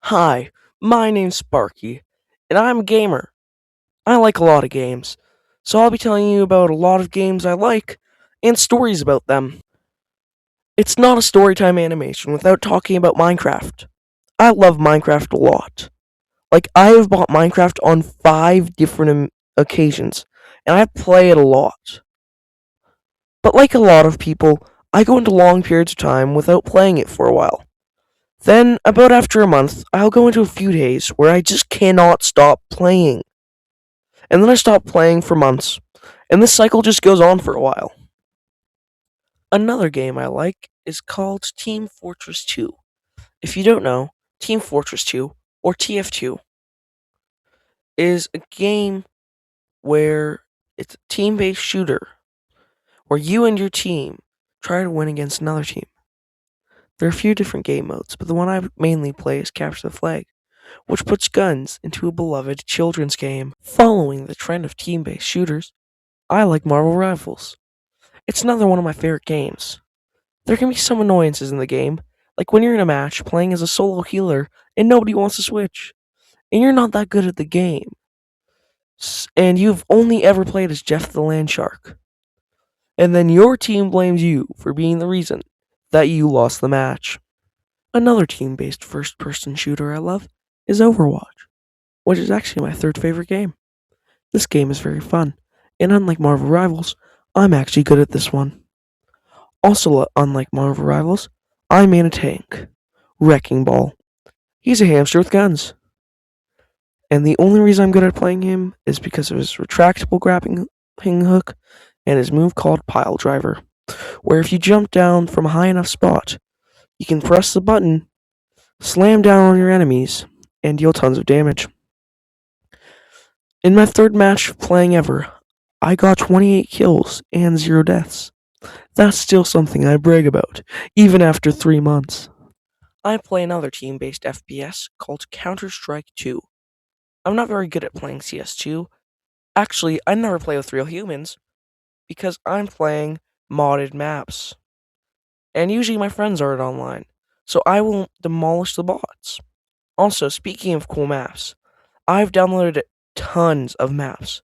Hi, my name's Sparky, and I'm a gamer. I like a lot of games, so I'll be telling you about a lot of games I like and stories about them. It's not a storytime animation without talking about Minecraft. I love Minecraft a lot. I have bought Minecraft on 5 different occasions, and I play it a lot. But like a lot of people, I go into long periods of time without playing it for a while. Then, about after a month, I'll go into a few days where I just cannot stop playing. And then I stop playing for months, and this cycle just goes on for a while. Another game I like is called Team Fortress 2. If you don't know, Team Fortress 2, or TF2, is a game where it's a team based shooter where you and your team try to win against another team. There are a few different game modes, but the one I mainly play is Capture the Flag, which puts guns into a beloved children's game. Following the trend of team based shooters, I like Marvel Rivals. It's another one of my favorite games. There can be some annoyances in the game, like when you're in a match playing as a solo healer and nobody wants to switch, and you're not that good at the game, and you've only ever played as Jeff the Land Shark, and then your team blames you for being the reason that you lost the match. Another team based first person shooter I love is Overwatch, which is actually my third favorite game. This game is very fun, and unlike Marvel Rivals, I'm actually good at this one. Also, unlike Marvel Rivals, I main a tank, Wrecking Ball. He's a hamster with guns, and the only reason I'm good at playing him is because of his retractable grappling hook and his move called Pile Driver, where if you jump down from a high enough spot, you can press the button, slam down on your enemies, and deal tons of damage. In my third match playing ever, I got 28 kills and 0 deaths. That's still something I brag about, even after 3 months. I play another team based FPS called Counter Strike 2. I'm not very good at playing CS2. Actually, I never play with real humans because I'm playing modded maps. And usually my friends are online, so I will demolish the bots. Also, speaking of cool maps, I've downloaded tons of maps,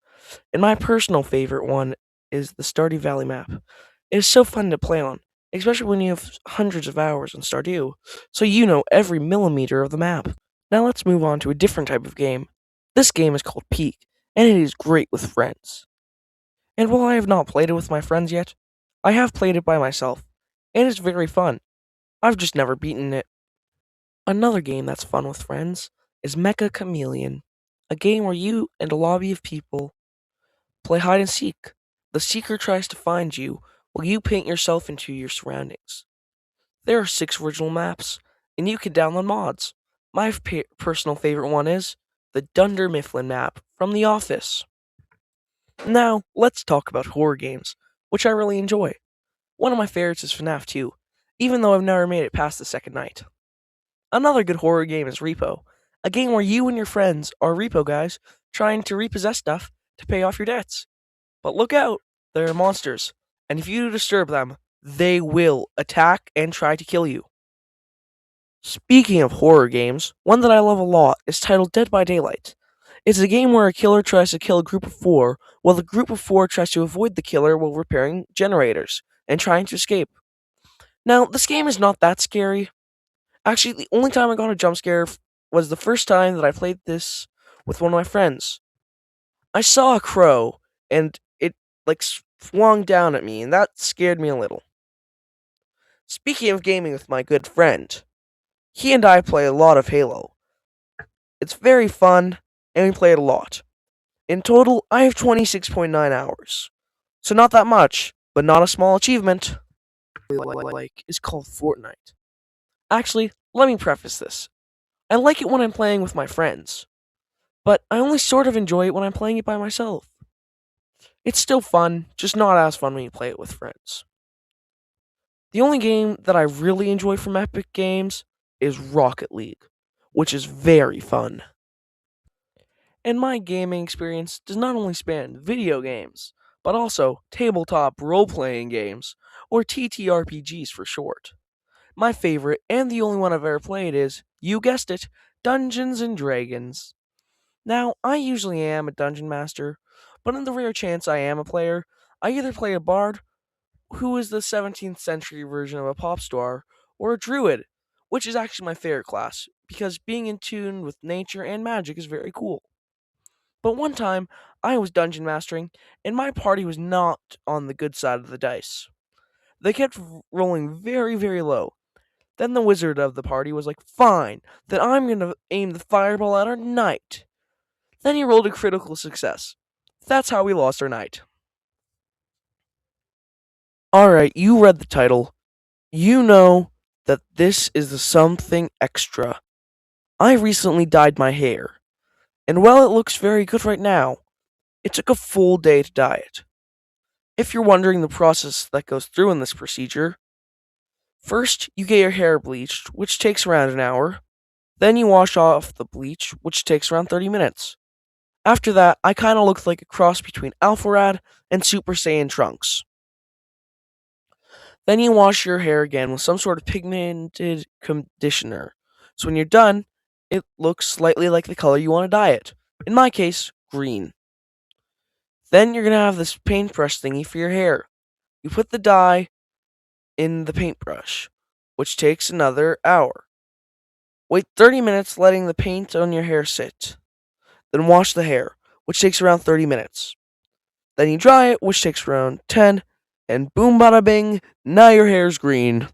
and my personal favorite one is the Stardew Valley map. It is so fun to play on, especially when you have hundreds of hours in Stardew, so you know every millimeter of the map. Now let's move on to a different type of game. This game is called Peak, and it is great with friends. And while I have not played it with my friends yet, I have played it by myself, and it's very fun. I've just never beaten it. Another game that's fun with friends is Mecha Chameleon, a game where you and a lobby of people play hide and seek. The seeker tries to find you while you paint yourself into your surroundings. There are 6 original maps, and you can download mods. My personal favorite one is the Dunder Mifflin map from The Office. Now, let's talk about horror games, which I really enjoy. One of my favorites is FNAF 2, even though I've never made it past the second night. Another good horror game is Repo, a game where you and your friends are repo guys trying to repossess stuff to pay off your debts. But look out, there are monsters, and if you disturb them, they will attack and try to kill you. Speaking of horror games, one that I love a lot is titled Dead by Daylight. It's a game where a killer tries to kill a group of 4, while the group of 4 tries to avoid the killer while repairing generators and trying to escape. Now, this game is not that scary. Actually, the only time I got a jump scare was the first time that I played this with one of my friends. I saw a crow, and it swung down at me, and that scared me a little. Speaking of gaming with my good friend, he and I play a lot of Halo. It's very fun, and we play it a lot. In total, I have 26.9 hours. So not that much, but not a small achievement. Is called Fortnite. Actually, let me preface this. I like it when I'm playing with my friends, but I only sort of enjoy it when I'm playing it by myself. It's still fun, just not as fun when you play it with friends. The only game that I really enjoy from Epic Games is Rocket League, which is very fun. And my gaming experience does not only span video games, but also tabletop role playing games, or TTRPGs for short. My favorite, and the only one I've ever played, is You guessed it, Dungeons and Dragons. Now, I usually am a dungeon master, but in the rare chance I am a player, I either play a bard, who is the 17th century version of a pop star, or a druid, which is actually my favorite class, because being in tune with nature and magic is very cool. But one time, I was dungeon mastering, and my party was not on the good side of the dice. They kept rolling very, very low. Then the wizard of the party was like, "Fine, then I'm gonna aim the fireball at our knight." Then he rolled a critical success. That's how we lost our knight. Alright, you read the title. You know that this is the something extra. I recently dyed my hair, and while it looks very good right now, it took a full day to dye it. If you're wondering the process that goes through in this procedure, first you get your hair bleached, which takes around an hour. Then you wash off the bleach, which takes around 30 minutes. After that, I kinda looked like a cross between Alpharad and Super Saiyan Trunks. Then you wash your hair again with some sort of pigmented conditioner. So when you're done, it looks slightly like the color you want to dye it. In my case, green. Then you're going to have this paintbrush thingy for your hair. You put the dye in the paintbrush, which takes another hour. Wait 30 minutes letting the paint on your hair sit. Then wash the hair, which takes around 30 minutes. Then you dry it, which takes around 10, and boom bada bing, now your hair's green.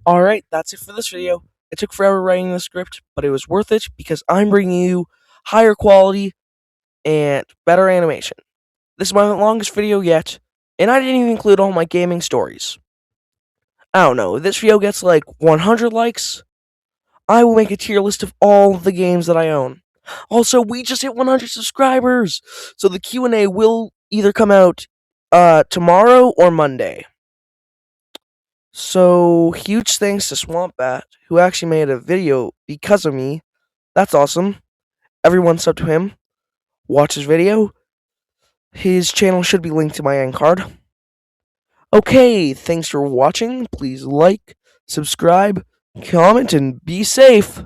Alright, that's it for this video. It took forever writing the script, but it was worth it because I'm bringing you higher quality and better animation. This is my longest video yet, and I didn't even include all my gaming stories. I don't know, if this video gets like 100 likes, I will make a tier list of all the games that I own. Also, we just hit 100 subscribers, so the Q&A will either come out tomorrow or Monday. So, huge thanks to Swamp Bat, who actually made a video because of me. That's awesome. Everyone sub to him. Watch his video. His channel should be linked to my end card. Okay, thanks for watching. Please like, subscribe, comment, and be safe.